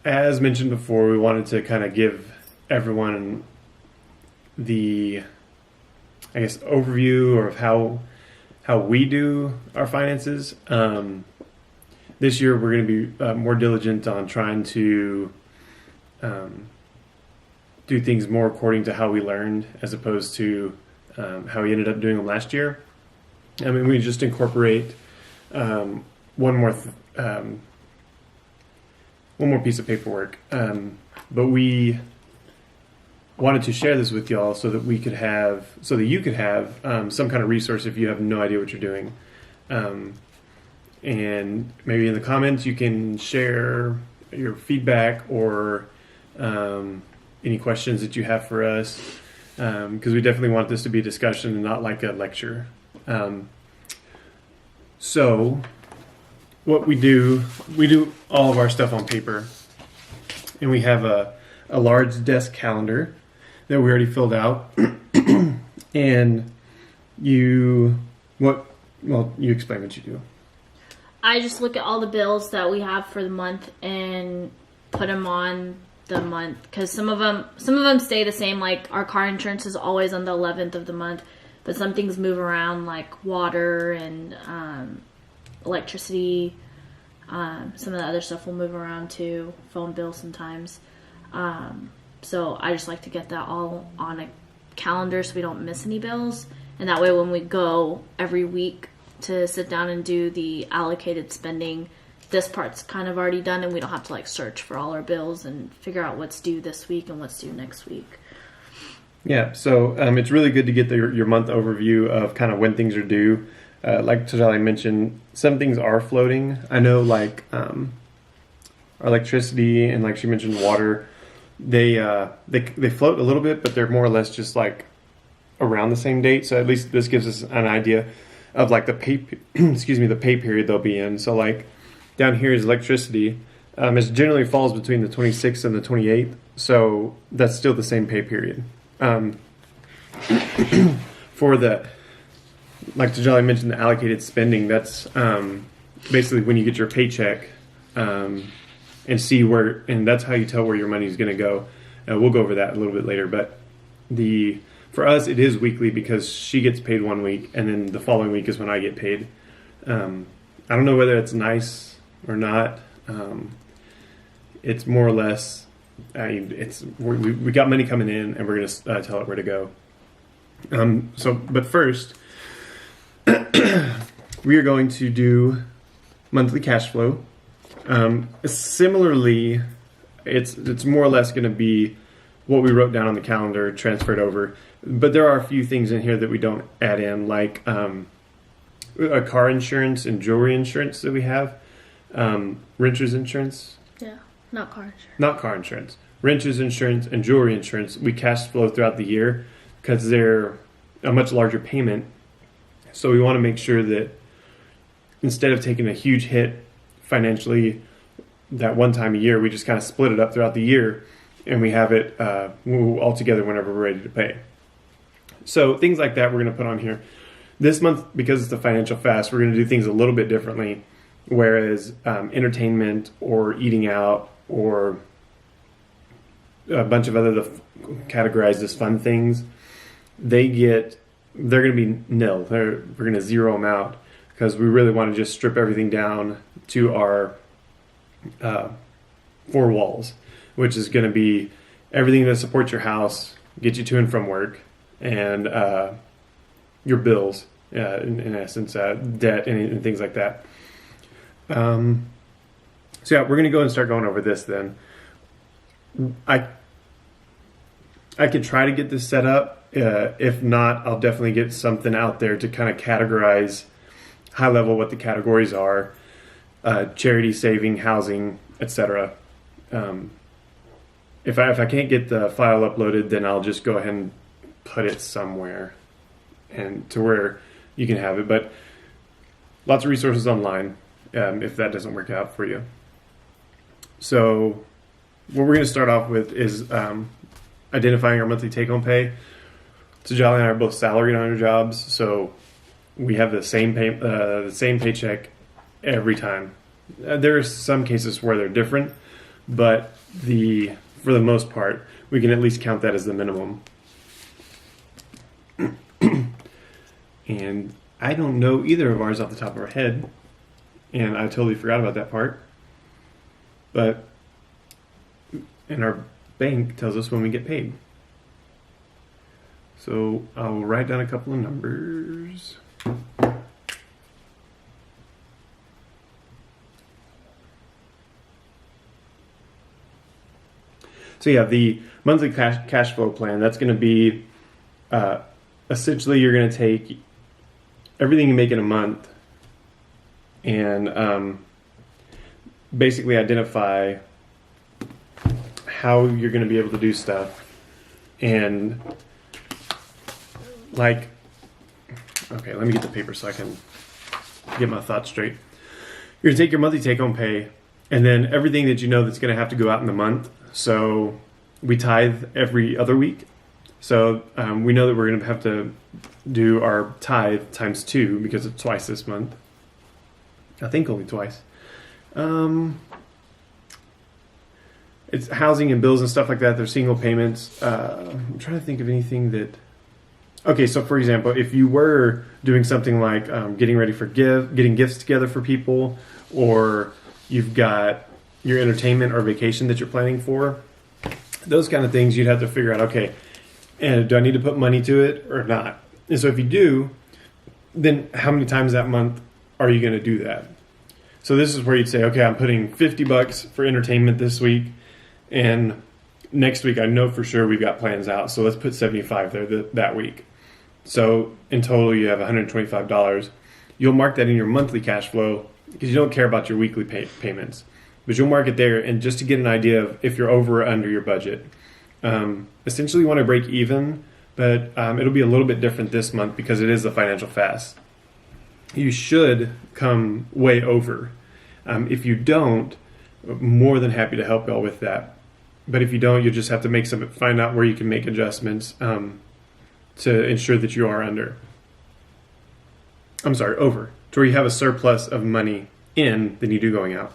as mentioned before, we wanted to kind of give everyone the, I guess, overview of how we do our finances. This year, we're going to be more diligent on trying to do things more according to how we learned, as opposed to how we ended up doing them last year. I mean, we just incorporate one more piece of paperwork, but we wanted to share this with y'all so that you could have some kind of resource if you have no idea what you're doing. And maybe in the comments you can share your feedback or any questions that you have for us, because we definitely want this to be a discussion and not like a lecture. So what we do all of our stuff on paper, and we have a large desk calendar that we already filled out. And you explain what you do. I just look at all the bills that we have for the month and put them on the month, because some of them stay the same. Like our car insurance is always on the 11th of the month, but some things move around, like water and electricity. Some of the other stuff will move around too, phone bills sometimes. So I just like to get that all on a calendar so we don't miss any bills. And that way when we go every week to sit down and do the allocated spending, this part's kind of already done and we don't have to like search for all our bills and figure out what's due this week and what's due next week. Yeah, so it's really good to get your month overview of kind of when things are due. Like Tajali mentioned, some things are floating. I know like our electricity and like she mentioned water, they float a little bit, but they're more or less just like around the same date. So at least this gives us an idea of like the pay period they'll be in. So like down here is electricity. It generally falls between the 26th and the 28th. So that's still the same pay period. For the, like Tajali mentioned, the allocated spending, that's basically when you get your paycheck and see where, and that's how you tell where your money is going to go. We'll go over that a little bit later, but for us, it is weekly because she gets paid one week and then the following week is when I get paid. I don't know whether it's nice or not. It's more or less, we got money coming in and we're going to tell it where to go. But first, we are going to do monthly cash flow. Similarly, it's more or less going to be what we wrote down on the calendar transferred over, but there are a few things in here that we don't add in, like a car insurance and jewelry insurance that we have, renter's insurance. Yeah, not car insurance. Not car insurance. Renter's insurance and jewelry insurance, we cash flow throughout the year because they're a much larger payment. So we want to make sure that instead of taking a huge hit financially that one time a year, we just kind of split it up throughout the year and we have it all together whenever we're ready to pay. So things like that we're going to put on here. This month, because it's the financial fast, we're going to do things a little bit differently, whereas entertainment or eating out or a bunch of other categorized as fun things, they're going to be nil. We're going to zero them out because we really want to just strip everything down to our four walls, which is going to be everything that supports your house, get you to and from work, and your bills, in essence, debt and things like that. So yeah, we're going to go and start going over this then. I could try to get this set up. If not, I'll definitely get something out there to kind of categorize high level what the categories are, charity, saving, housing, etc. If I can't get the file uploaded, then I'll just go ahead and put it somewhere and to where you can have it. But lots of resources online if that doesn't work out for you. So what we're going to start off with is identifying our monthly take-home pay. Tajali and I are both salaried on our jobs, so we have the same paycheck every time. There are some cases where they're different, but for the most part, we can at least count that as the minimum. And I don't know either of ours off the top of our head, and I totally forgot about that part. But and our bank tells us when we get paid. So I'll write down a couple of numbers. So yeah, the monthly cash flow plan, that's going to be essentially you're going to take everything you make in a month and basically identify how you're going to be able to do stuff. And like, okay, let me get the paper so I can get my thoughts straight. You're going to take your monthly take-home pay and then everything that you know that's going to have to go out in the month. So we tithe every other week. So we know that we're going to have to do our tithe times 2 because it's twice this month. I think only twice. It's housing and bills and stuff like that. They're single payments. I'm trying to think of anything that... Okay, so for example, if you were doing something like getting ready for getting gifts together for people, or you've got your entertainment or vacation that you're planning for, those kind of things you'd have to figure out, okay, and do I need to put money to it or not? And so if you do, then how many times that month are you going to do that? So this is where you'd say, okay, I'm putting $50 for entertainment this week, and next week I know for sure we've got plans out, so let's put $75 there that week. So in total you have $125. You'll mark that in your monthly cash flow because you don't care about your weekly payments. But you'll mark it there, and just to get an idea of if you're over or under your budget. Essentially you want to break even, but it'll be a little bit different this month because it is a financial fast. You should come way over. If you don't, more than happy to help y'all with that. But if you don't, you just have to find out where you can make adjustments to ensure that you are over. To where you have a surplus of money in than you do going out.